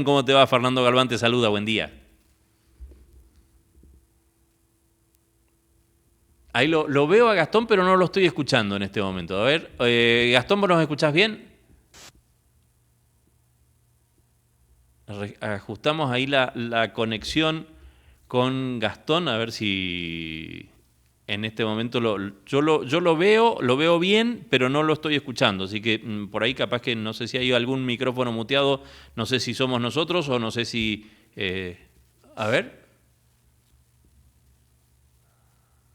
¿Cómo te va? Fernando Galván te saluda, buen día. Ahí lo veo a Gastón, pero no lo estoy escuchando en este momento. A ver, Gastón, ¿vos nos escuchás bien? Ajustamos ahí la conexión con Gastón, a ver si en este momento yo lo veo bien, pero no lo estoy escuchando. Así que por ahí capaz que no sé si hay algún micrófono muteado, no sé si somos nosotros o no sé si... a ver.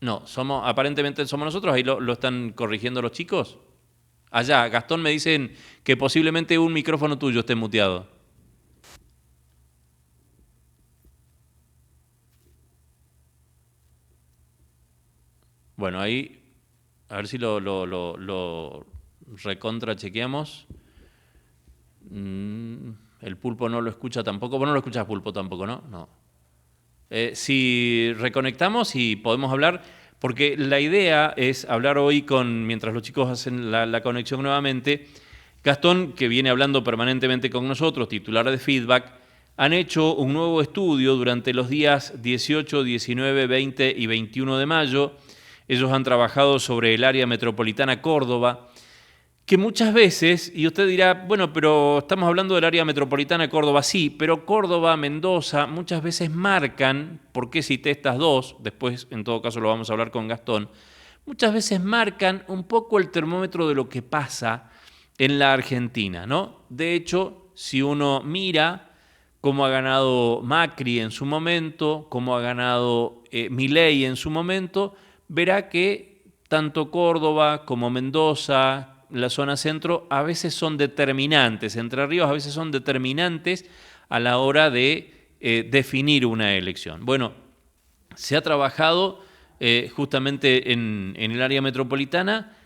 No, aparentemente somos nosotros, ahí lo están corrigiendo los chicos. Allá, Gastón, me dicen que posiblemente un micrófono tuyo esté muteado. Bueno, ahí, a ver si lo recontra chequeamos. El pulpo no lo escucha tampoco. Vos no lo escuchás, pulpo, tampoco, ¿no? No. Si reconectamos y podemos hablar, porque la idea es hablar hoy mientras los chicos hacen la conexión nuevamente, Gastón, que viene hablando permanentemente con nosotros, titular de Feedback, han hecho un nuevo estudio durante los días 18, 19, 20 y 21 de mayo. Ellos han trabajado sobre el área metropolitana Córdoba, que muchas veces, y usted dirá, bueno, pero estamos hablando del área metropolitana de Córdoba, sí, pero Córdoba, Mendoza, muchas veces marcan, ¿por qué cité estas dos? Después, en todo caso, lo vamos a hablar con Gastón. Muchas veces marcan un poco el termómetro de lo que pasa en la Argentina, ¿no? De hecho, si uno mira cómo ha ganado Macri en su momento, cómo ha ganado Milei en su momento, verá que tanto Córdoba como Mendoza, la zona centro, a veces son determinantes, Entre Ríos a veces son determinantes a la hora de definir una elección. Bueno, se ha trabajado justamente en el área metropolitana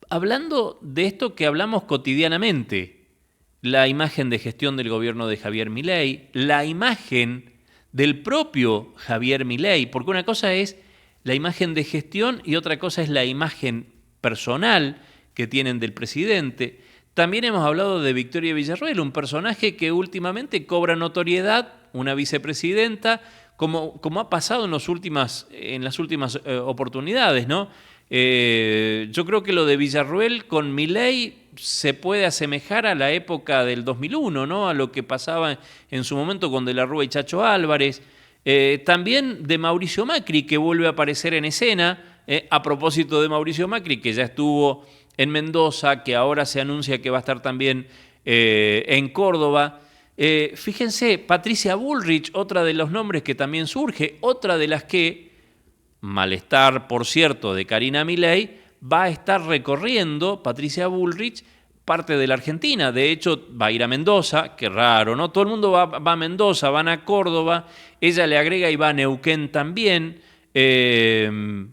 hablando de esto que hablamos cotidianamente, la imagen de gestión del gobierno de Javier Milei, la imagen del propio Javier Milei, porque una cosa es la imagen de gestión y otra cosa es la imagen personal que tienen del presidente. También hemos hablado de Victoria Villarroel, un personaje que últimamente cobra notoriedad, una vicepresidenta, como ha pasado en las últimas oportunidades, ¿no? Yo creo que lo de Villarroel con Milei se puede asemejar a la época del 2001, ¿no? A lo que pasaba en su momento con De la Rúa y Chacho Álvarez. También de Mauricio Macri, que vuelve a aparecer en escena, a propósito de Mauricio Macri, que ya estuvo en Mendoza, que ahora se anuncia que va a estar también en Córdoba. Fíjense, Patricia Bullrich, otra de los nombres que también surge, otra de las que, malestar, por cierto, de Karina Milei, va a estar recorriendo, Patricia Bullrich, parte de la Argentina. De hecho, va a ir a Mendoza, qué raro, ¿no? Todo el mundo va a Mendoza, van a Córdoba, ella le agrega y va a Neuquén también.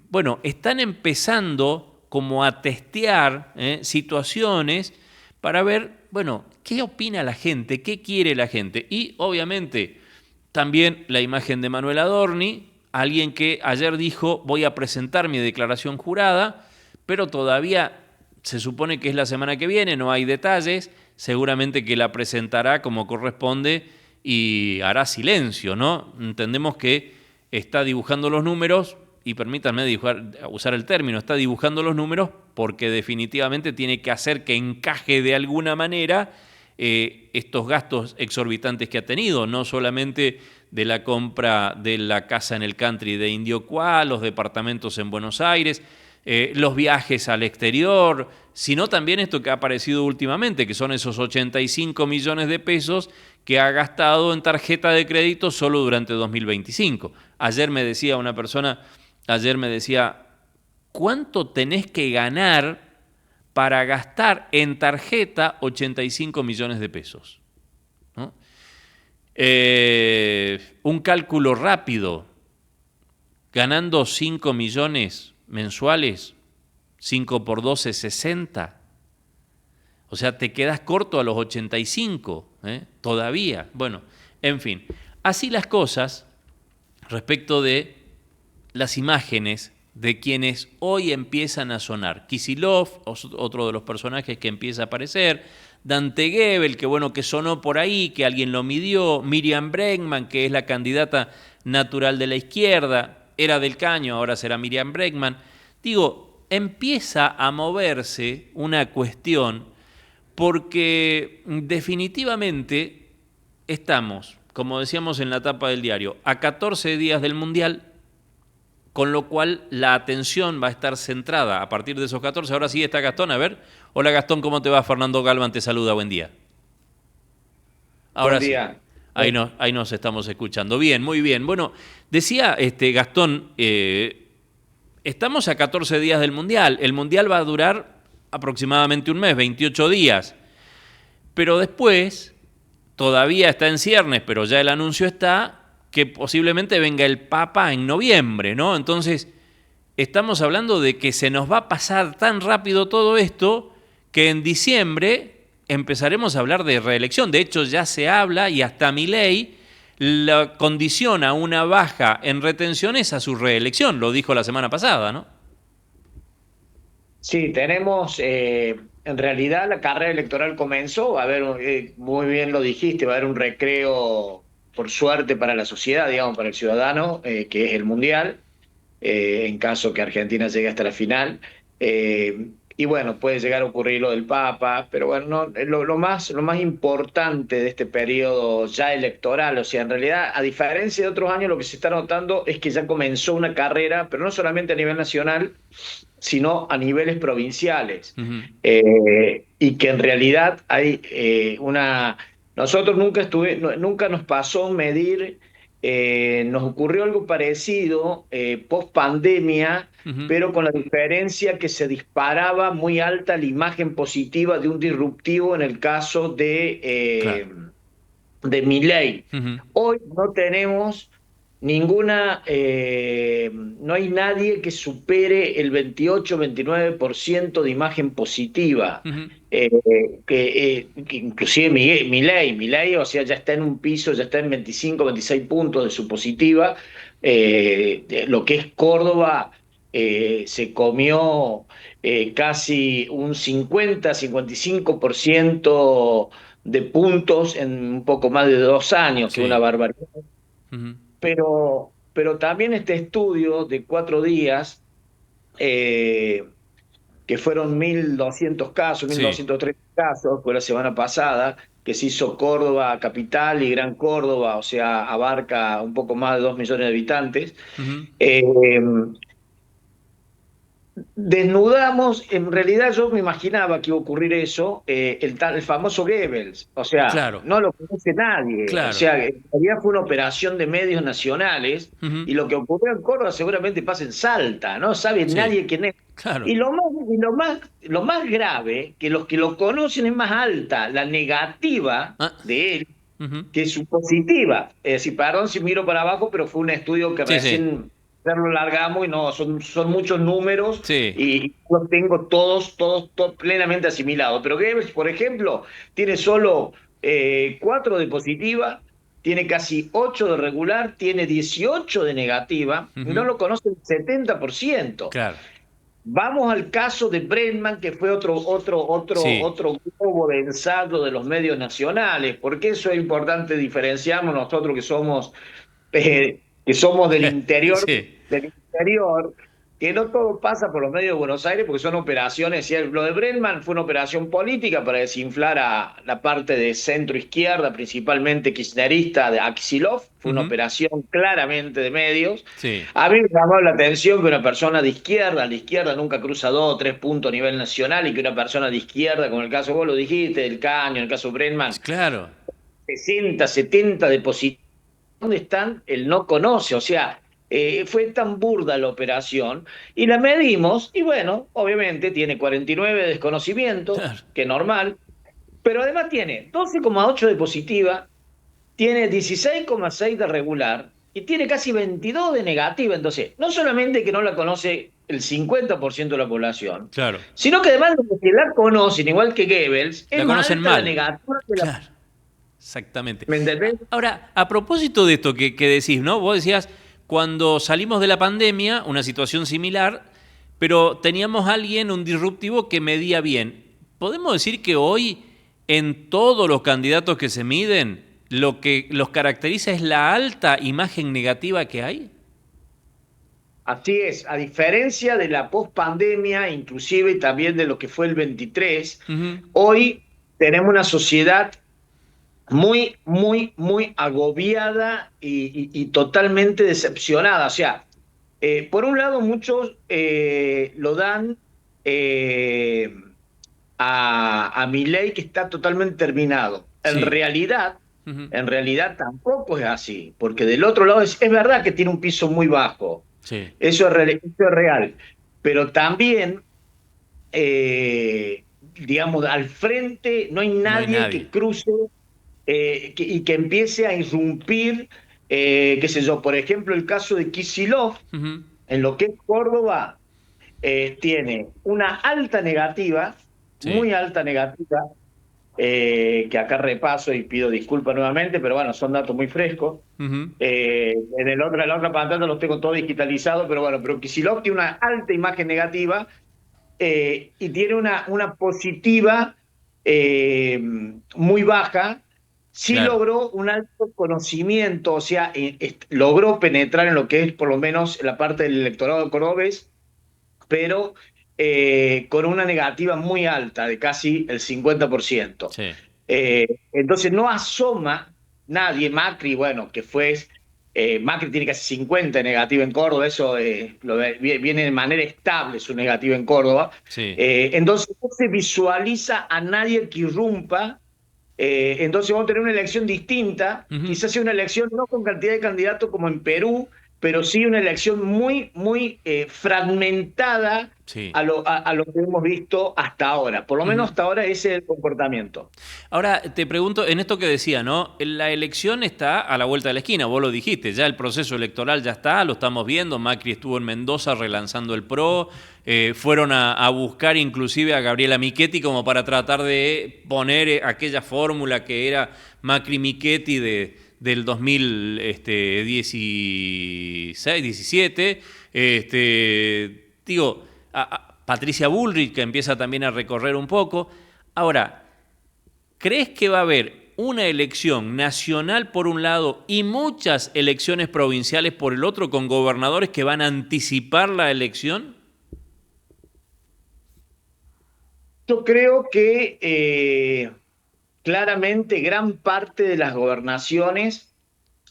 Bueno, están empezando como a testear situaciones para ver, bueno, qué opina la gente, qué quiere la gente. Y obviamente también la imagen de Manuel Adorni, alguien que ayer dijo voy a presentar mi declaración jurada, pero todavía se supone que es la semana que viene, no hay detalles, seguramente que la presentará como corresponde y hará silencio, ¿no? Entendemos que está dibujando los números, y permítanme usar el término, está dibujando los números porque definitivamente tiene que hacer que encaje de alguna manera estos gastos exorbitantes que ha tenido, no solamente de la compra de la casa en el country de Indio Qua, los departamentos en Buenos Aires, los viajes al exterior, sino también esto que ha aparecido últimamente, que son esos 85 millones de pesos que ha gastado en tarjeta de crédito solo durante 2025. Ayer me decía una persona, ¿cuánto tenés que ganar para gastar en tarjeta 85 millones de pesos? ¿No? Un cálculo rápido, ganando 5 millones mensuales, 5 por 12, 60. O sea, te quedas corto a los 85, todavía. Bueno, en fin, así las cosas respecto de las imágenes de quienes hoy empiezan a sonar. Kicillof, otro de los personajes que empieza a aparecer, Dante Gebel, que bueno, que sonó por ahí, que alguien lo midió, Miriam Bregman, que es la candidata natural de la izquierda, era del Caño, ahora será Miriam Bregman. Digo, empieza a moverse una cuestión porque definitivamente estamos, como decíamos en la tapa del diario, a 14 días del Mundial, con lo cual la atención va a estar centrada a partir de esos 14. Ahora sí está Gastón, a ver. Hola Gastón, ¿cómo te va? Fernando Galván te saluda, buen día. Ahora Buen sí, día. ahí nos estamos escuchando. Bien, muy bien. Bueno, decía Gastón, estamos a 14 días del Mundial. El Mundial va a durar aproximadamente un mes, 28 días. Pero después, todavía está en ciernes, pero ya el anuncio está, que posiblemente venga el Papa en noviembre, ¿no? Entonces, estamos hablando de que se nos va a pasar tan rápido todo esto que en diciembre empezaremos a hablar de reelección. De hecho, ya se habla y hasta Milei la condiciona una baja en retenciones a su reelección, lo dijo la semana pasada, ¿no? Sí, tenemos, en realidad la carrera electoral comenzó, va a haber, muy bien lo dijiste, va a haber un recreo, por suerte, para la sociedad, digamos, para el ciudadano, que es el Mundial, en caso que Argentina llegue hasta la final. Y bueno, puede llegar a ocurrir lo del Papa, pero bueno, no, lo más importante de este periodo ya electoral, o sea, en realidad, a diferencia de otros años, lo que se está notando es que ya comenzó una carrera, pero no solamente a nivel nacional, sino a niveles provinciales. Uh -huh. Y que en realidad hay una... Nosotros nunca nos pasó medir, nos ocurrió algo parecido post pandemia, Uh -huh. pero con la diferencia que se disparaba muy alta la imagen positiva de un disruptivo en el caso Claro. de Milei. Uh -huh. Hoy no tenemos no hay nadie que supere el 28-29% de imagen positiva. Uh -huh. Que inclusive Milei, o sea, ya está en un piso, ya está en 25-26 puntos de su positiva. Lo que es Córdoba, se comió casi un 50-55% de puntos en un poco más de 2 años, que es una Sí. barbaridad. Uh -huh. Pero también este estudio de 4 días, eh, que fueron 1.200 casos, mil Sí. doscientos tres casos, fue la semana pasada, que se hizo Córdoba capital y Gran Córdoba, o sea, abarca un poco más de 2 millones de habitantes. Uh -huh. Eh, Desnudamos, en realidad yo me imaginaba que iba a ocurrir eso, el famoso Goebbels, o sea, Claro, no lo conoce nadie, o claro. sea, en realidad fue una operación de medios nacionales Uh -huh. y lo que ocurrió en Córdoba seguramente pasa en Salta, no sabe Sí, nadie quién es. claro. Y lo más grave, que los que lo conocen es más alta la negativa Ah. de él Uh -huh. que su positiva. Es decir, perdón si miro para abajo, pero fue un estudio que Sí, sí, recién lo largamos y no, son muchos números sí. y los tengo todos plenamente asimilados. Pero Goebbels, por ejemplo, tiene solo 4 de positiva, tiene casi 8 de regular, tiene 18 de negativa, Uh y no -huh. lo conoce el 70%. Claro. Vamos al caso de Bregman, que fue Sí. otro globo de ensayo de los medios nacionales, porque eso es importante diferenciarnos nosotros que somos Sí. del interior, que no todo pasa por los medios de Buenos Aires, porque son operaciones, y lo de Bregman fue una operación política para desinflar a la parte de centro izquierda, principalmente kirchnerista de Axilov, Uh fue una -huh. operación claramente de medios. Sí. A mí me llamó la atención que una persona de izquierda, la izquierda nunca cruza 2 o 3 puntos a nivel nacional, y que una persona de izquierda, como el caso vos lo dijiste, del Caño, en el caso Bregman, Claro. 60, 70 de positivos. ¿Dónde están? Él no conoce, o sea, fue tan burda la operación y la medimos y bueno, obviamente tiene 49 de desconocimiento, Claro. que es normal, pero además tiene 12,8 de positiva, tiene 16,6 de regular y tiene casi 22 de negativa. Entonces, no solamente que no la conoce el 50% de la población, Claro. sino que además los que la conocen, igual que Goebbels, es La más conocen alta la mal. negativa que la... Claro. Exactamente. ¿Me entendés? Ahora, a propósito de esto que decís, ¿no? Vos decías, cuando salimos de la pandemia, una situación similar, pero teníamos a alguien, un disruptivo, que medía bien. ¿Podemos decir que hoy en todos los candidatos que se miden, lo que los caracteriza es la alta imagen negativa que hay. Así es, a diferencia de la pospandemia, inclusive también de lo que fue el 23, Ujú. hoy tenemos una sociedad muy, muy, muy agobiada y totalmente decepcionada. O sea, por un lado muchos lo dan eh, a Milei, que está totalmente terminado. Sí. Ujú. En realidad tampoco es así, porque del otro lado es verdad que tiene un piso muy bajo, Sí. eso es real, pero también digamos, al frente no hay No hay nadie que nadie. cruce y que empiece a irrumpir, qué sé yo, por ejemplo, el caso de Kicillof, Ujú. en lo que es Córdoba, tiene una alta negativa, Sí. muy alta negativa, que acá repaso y pido disculpas nuevamente, pero bueno, son datos muy frescos. Ujú. En la otra pantalla los tengo todo digitalizado, pero bueno, pero Kicillof tiene una alta imagen negativa y tiene una positiva eh, muy baja. Sí Claro. logró un alto conocimiento, o sea, logró penetrar en lo que es por lo menos la parte del electorado cordobés, pero con una negativa muy alta, de casi el 50%. Sí. Entonces no asoma nadie, Macri, bueno, que fue, Macri tiene casi 50 negativo en Córdoba, eso viene de manera estable su negativo en Córdoba. Sí. Entonces no se visualiza a nadie que irrumpa. Entonces vamos a tener una elección distinta, Ujú. quizás sea una elección no con cantidad de candidatos como en Perú, pero sí una elección muy, muy fragmentada Sí. a lo que hemos visto hasta ahora. Por lo menos Ujú. hasta ahora ese es el comportamiento. Ahora te pregunto, en esto que decía, ¿no? La elección está a la vuelta de la esquina, vos lo dijiste, ya el proceso electoral ya está, lo estamos viendo, Macri estuvo en Mendoza relanzando el PRO, fueron a buscar inclusive a Gabriela Michetti como para tratar de poner aquella fórmula que era Macri-Michetti del 2016, 17, digo, Patricia Bullrich que empieza también a recorrer un poco. Ahora, ¿crees que va a haber una elección nacional por un lado y muchas elecciones provinciales por el otro con gobernadores que van a anticipar la elección? Yo creo que claramente gran parte de las gobernaciones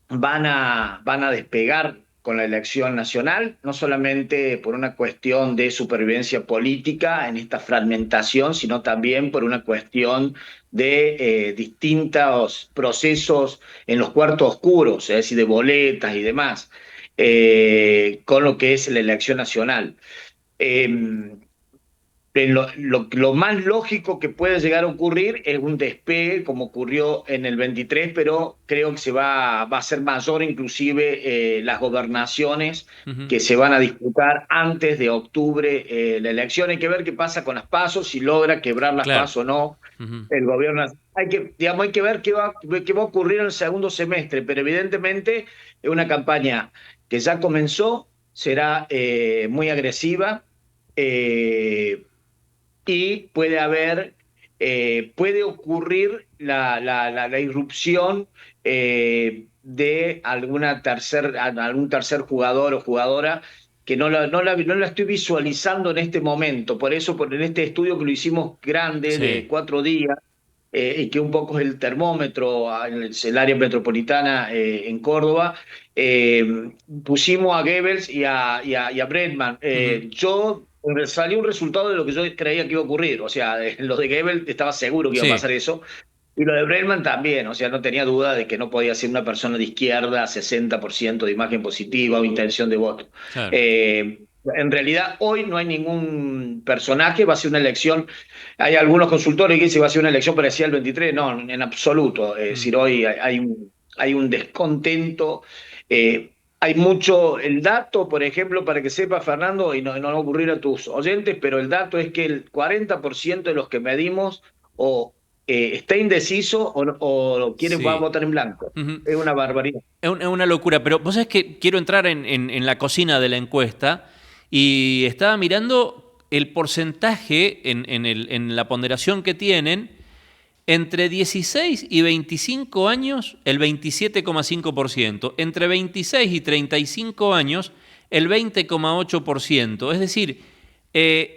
van a despegar con la elección nacional, no solamente por una cuestión de supervivencia política en esta fragmentación, sino también por una cuestión de distintos procesos en los cuartos oscuros, es decir, de boletas y demás, con lo que es la elección nacional. Eh, lo más lógico que puede llegar a ocurrir es un despegue como ocurrió en el 23, pero creo que va a ser mayor inclusive las gobernaciones Ujú. que se van a disputar antes de octubre la elección. Hay que ver qué pasa con las PASO, si logra quebrar las Claro. PASO o no Ujú. el gobierno. Digamos, hay que ver qué va a ocurrir en el segundo semestre, pero evidentemente es una campaña que ya comenzó, será muy agresiva. Eh, y puede ocurrir la irrupción de algún tercer jugador o jugadora que no la estoy visualizando en este momento. Por eso, en este estudio que lo hicimos grande de Sí. 4 días, y que un poco es el termómetro en el área metropolitana en Córdoba, pusimos a Goebbels y a Bregman. Ujú. Yo salió un resultado de lo que yo creía que iba a ocurrir. O sea, lo de Goebbels estaba seguro que iba a Sí. pasar eso. Y lo de Bregman también, o sea, no tenía duda de que no podía ser una persona de izquierda, 60% de imagen positiva o intención de voto. Claro. En realidad, hoy no hay ningún personaje, va a ser una elección. Hay algunos consultores que dicen que va a ser una elección parecida al 23, no, en absoluto. Es Mm. decir, hoy hay un descontento. Hay mucho, el dato, por ejemplo, para que sepa Fernando, y no va a ocurrir a tus oyentes, pero el dato es que el 40% de los que medimos o está indeciso o va a Sí. votar en blanco. Ujú. Es una barbaridad. Es una locura, pero vos sabés que quiero entrar en la cocina de la encuesta y estaba mirando el porcentaje en la ponderación que tienen. Entre 16 y 25 años, el 27,5%. Entre 26 y 35 años, el 20,8%. Es decir,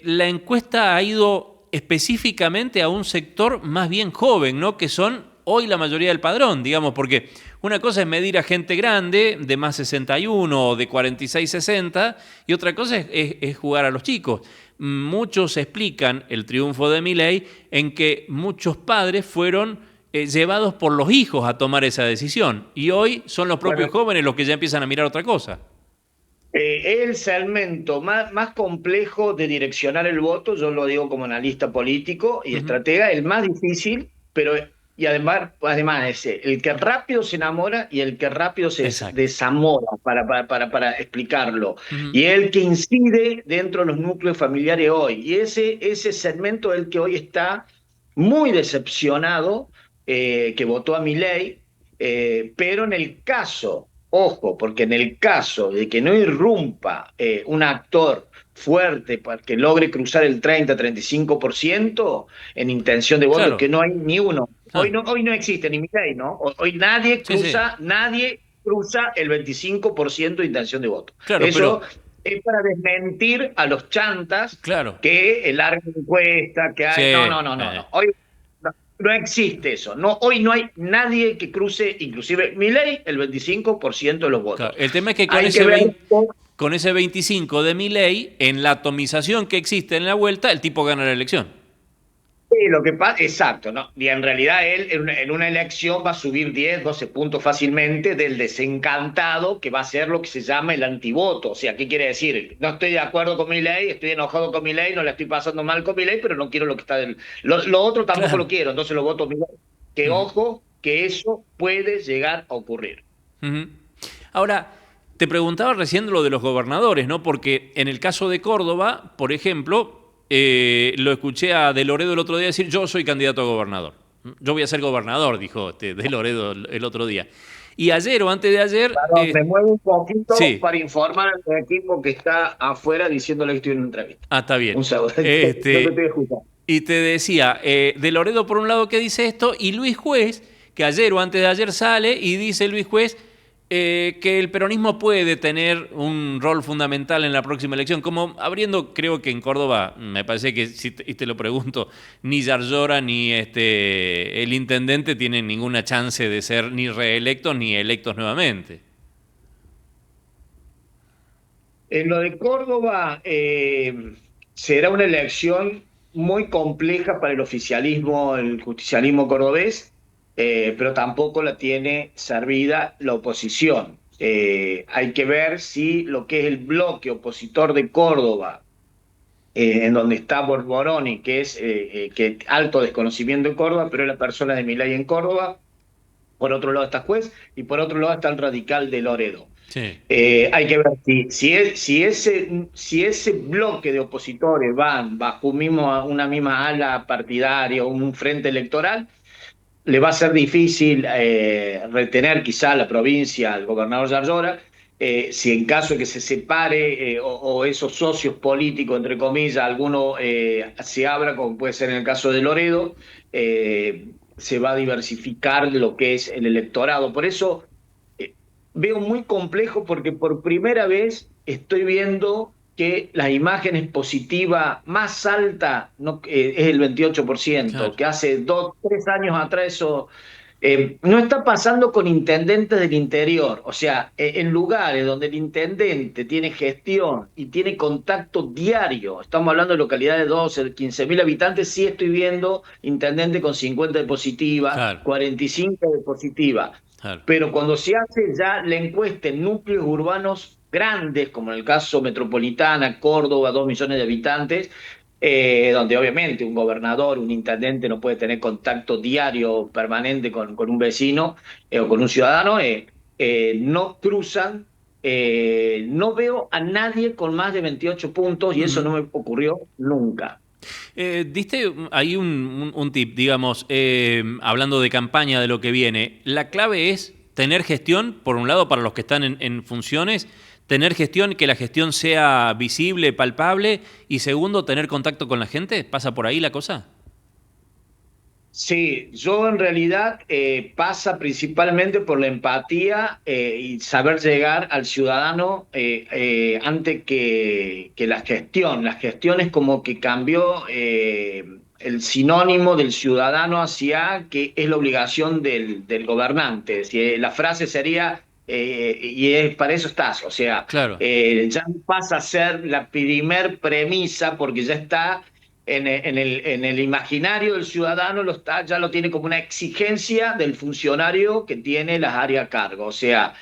la encuesta ha ido específicamente a un sector más bien joven, ¿no? Que son hoy la mayoría del padrón, digamos, porque una cosa es medir a gente grande de más 61 o de 46-60 y otra cosa es jugar a los chicos. Muchos explican el triunfo de Milei en que muchos padres fueron llevados por los hijos a tomar esa decisión y hoy son los propios jóvenes los que ya empiezan a mirar otra cosa. Es el segmento más complejo de direccionar el voto, yo lo digo como analista político y estratega, el más difícil, pero y además es el que rápido se enamora y el que rápido se desamora, para explicarlo. Y el que incide dentro de los núcleos familiares hoy. Y ese segmento es el que hoy está muy decepcionado, que votó a Milei, pero en el caso... Ojo, porque en el caso de que no irrumpa un actor fuerte para que logre cruzar el 30-35% en intención de voto, claro, que no hay ni uno. Hoy no existe ni Milei, ¿no? Hoy nadie cruza, nadie cruza el 25% de intención de voto. Claro, eso es para desmentir a los chantas, claro, que el larga encuesta que hay. No. Hoy no existe eso. Hoy no hay nadie que cruce, inclusive Milei, el 25% de los votos. Claro, el tema es que con ese 25% de Milei, en la atomización que existe en la vuelta, el tipo gana la elección. Sí, lo que pasa, exacto, ¿no? Y en realidad él en una elección va a subir 10, 12 puntos fácilmente del desencantado, que va a ser lo que se llama el antivoto. O sea, ¿qué quiere decir? No estoy de acuerdo con Milei, estoy enojado con Milei, no la estoy pasando mal con Milei, pero no quiero lo que está del... Lo otro tampoco lo quiero, entonces lo voto Milei. Que ojo, que eso puede llegar a ocurrir. Ahora, te preguntaba recién lo de los gobernadores, ¿no? Porque en el caso de Córdoba, por ejemplo... lo escuché a De Loredo el otro día decir: yo soy candidato a gobernador. Yo voy a ser gobernador, dijo De Loredo el otro día. Y ayer o antes de ayer... me muevo un poquito para informar al equipo que está afuera diciéndole que estoy en una entrevista. Ah, está bien. Un segundo. Y te decía, De Loredo por un lado que dice esto, y Luis Juez, que ayer o antes de ayer sale y dice Luis Juez... que el peronismo puede tener un rol fundamental en la próxima elección, como abriendo, creo que en Córdoba, me parece que, y te lo pregunto, ni Yarlora ni el intendente tienen ninguna chance de ser ni reelectos ni electos nuevamente. En lo de Córdoba será una elección muy compleja para el oficialismo, el justicialismo cordobés, pero tampoco la tiene servida la oposición. Hay que ver si lo que es el bloque opositor de Córdoba, en donde está Borboroni, que es que alto desconocimiento en Córdoba, pero es la persona de Milei en Córdoba. Por otro lado está Juez y por otro lado está el radical de Loredo. Sí. Hay que ver si ese bloque de opositores van bajo una misma ala partidaria o un frente electoral, le va a ser difícil retener quizá la provincia al gobernador Yarlora. Si en caso de que se separe o esos socios políticos, entre comillas, alguno se abra, como puede ser en el caso de Loredo, se va a diversificar lo que es el electorado. Por eso veo muy complejo, porque por primera vez estoy viendo que las imágenes positivas más alta es el 28%, claro, que hace 2, 3 años atrás eso no está pasando con intendentes del interior. O sea, en lugares donde el intendente tiene gestión y tiene contacto diario, estamos hablando de localidades de 12, 15.000 habitantes, sí estoy viendo intendente con 50 de positiva, claro, 45 de positiva. Claro. Pero cuando se hace ya la encuesta en núcleos urbanos grandes, como en el caso Metropolitana, Córdoba, 2 millones de habitantes, donde obviamente un gobernador, un intendente no puede tener contacto diario, permanente con un vecino o con un ciudadano, no cruzan. No veo a nadie con más de 28 puntos y eso no me ocurrió nunca. Diste ahí un tip, digamos, hablando de campaña, de lo que viene. La clave es tener gestión, por un lado, para los que están en funciones, tener gestión, que la gestión sea visible, palpable, y segundo, tener contacto con la gente. ¿Pasa por ahí la cosa? Sí, yo en realidad pasa principalmente por la empatía y saber llegar al ciudadano antes que la gestión. La gestión es como que cambió el sinónimo del ciudadano hacia que es la obligación del gobernante. Si, la frase sería, para eso estás, o sea, Claro. ya no pasa a ser la primer premisa porque ya está en el imaginario del ciudadano ya lo tiene como una exigencia del funcionario que tiene las áreas a cargo. O sea,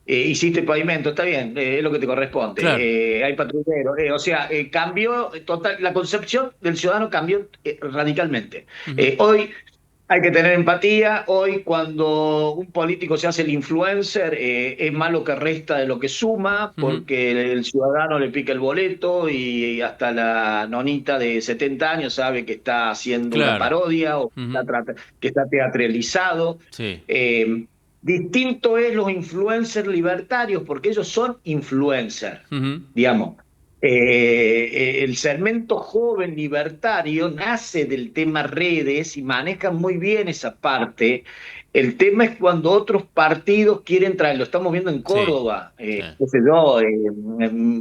hiciste pavimento, está bien, es lo que te Claro. corresponde. Hay patrullero. O sea, cambió total, la concepción del ciudadano cambió radicalmente. Ujú. Hoy hay que tener empatía. Hoy, cuando un político se hace el influencer, es más lo que resta de lo que suma, Ujú. porque el ciudadano le pica el boleto y hasta la nonita de 70 años sabe que está haciendo una Claro. parodia o Ujú. que está teatralizado. Sí. Eh, Distinto es los influencers libertarios, porque ellos son influencers, Ujú. digamos. El segmento joven libertario nace del tema redes y maneja muy bien esa parte. El tema es cuando otros partidos quieren traer, lo estamos viendo en Sí. Córdoba, Sí. qué sé yo,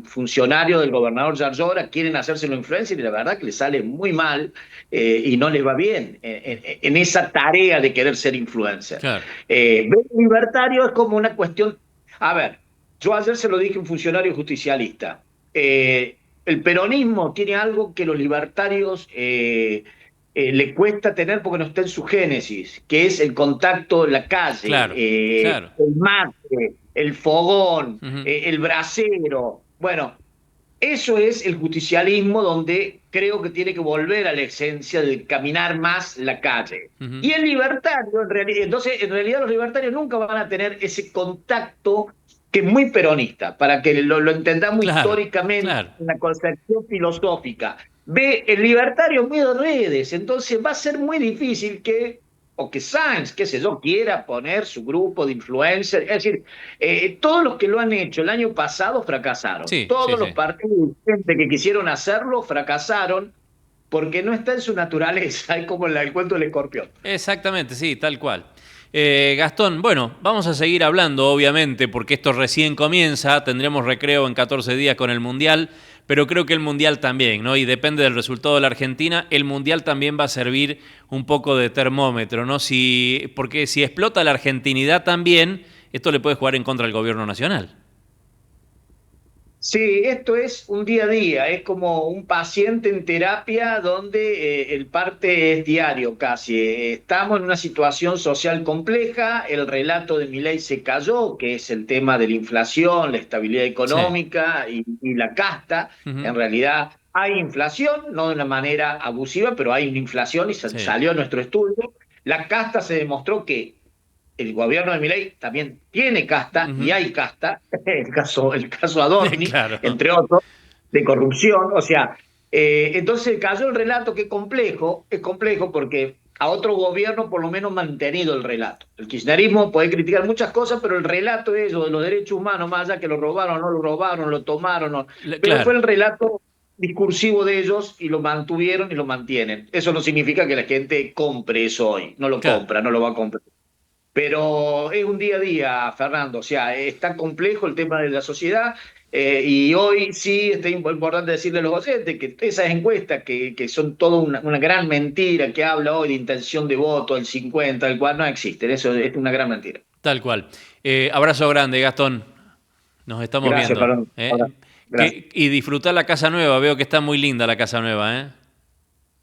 funcionarios del gobernador Yarlora quieren hacérselo influencer y la verdad que les sale muy mal y no les va bien en esa tarea de querer ser influencer. Claro. Ver libertario es como una cuestión. A ver, yo ayer se lo dije a un funcionario justicialista. El peronismo tiene algo que los libertarios le cuesta tener porque no está en su génesis, que es el contacto en la calle, Claro. Claro. el mate, el fogón, Ujú. el brasero. Bueno, eso es el justicialismo donde creo que tiene que volver a la esencia de caminar más la calle. Ujú. Y el libertario, entonces, en realidad los libertarios nunca van a tener ese contacto que es muy peronista, para que lo entendamos Claro. históricamente, Claro. en la concepción filosófica. Ve el libertario muy de redes, entonces va a ser muy difícil o que Sainz, qué sé yo, quiera poner su grupo de influencers. Es decir, todos los que lo han hecho el año pasado fracasaron. Sí, sí, Todos los sí. partidos de gente que quisieron hacerlo fracasaron porque no está en su naturaleza. Es como el cuento del escorpión. Exactamente, sí, tal cual. Gastón, bueno, vamos a seguir hablando, obviamente, porque esto recién comienza, tendremos recreo en 14 días con el Mundial, pero creo que el Mundial también, ¿no? Y depende del resultado de la Argentina, el Mundial también va a servir un poco de termómetro, ¿no? Porque si explota la argentinidad también, esto le puede jugar en contra al gobierno nacional. Sí, esto es un día a día, es como un paciente en terapia donde el parte es diario casi. Estamos en una situación social compleja, el relato de Milei se cayó, que es el tema de la inflación, la estabilidad Sí. económica y la casta. Ujú. En realidad hay inflación, no de una manera abusiva, pero hay una inflación y Sí. salió nuestro estudio. La casta se demostró que el gobierno de Milei también tiene casta y Ujú. hay casta, el caso Adorni, Claro. entre otros, de corrupción. O sea, entonces cayó el relato que es complejo porque a otro gobierno por lo menos mantenido el relato. El kirchnerismo puede criticar muchas cosas, pero el relato de ellos, de los derechos humanos, más allá que lo robaron, no lo robaron, lo tomaron, pero fue Claro. el relato discursivo de ellos y lo mantuvieron y lo mantienen. Eso no significa que la gente compre eso hoy, no lo Claro. compra, no lo va a comprar. Pero es un día a día, Fernando. O sea, es tan complejo el tema de la sociedad. Y hoy sí es importante decirle a los docentes que esas encuestas, que son toda una gran mentira, que habla hoy de intención de voto, el 50, el cual no existen. Eso es una gran mentira. Tal cual. Abrazo grande, Gastón. Nos estamos Gracias, viendo. Fernando. Ahora, gracias. Y disfrutar la casa nueva. Veo que está muy linda la casa nueva.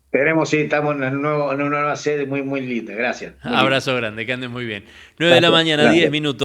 Esperemos, sí, estamos en una nueva sede muy, muy linda. Gracias, muy linda. Abrazo grande, que andes muy bien. 9 de la Gracias, mañana, 10 gracias. minutos.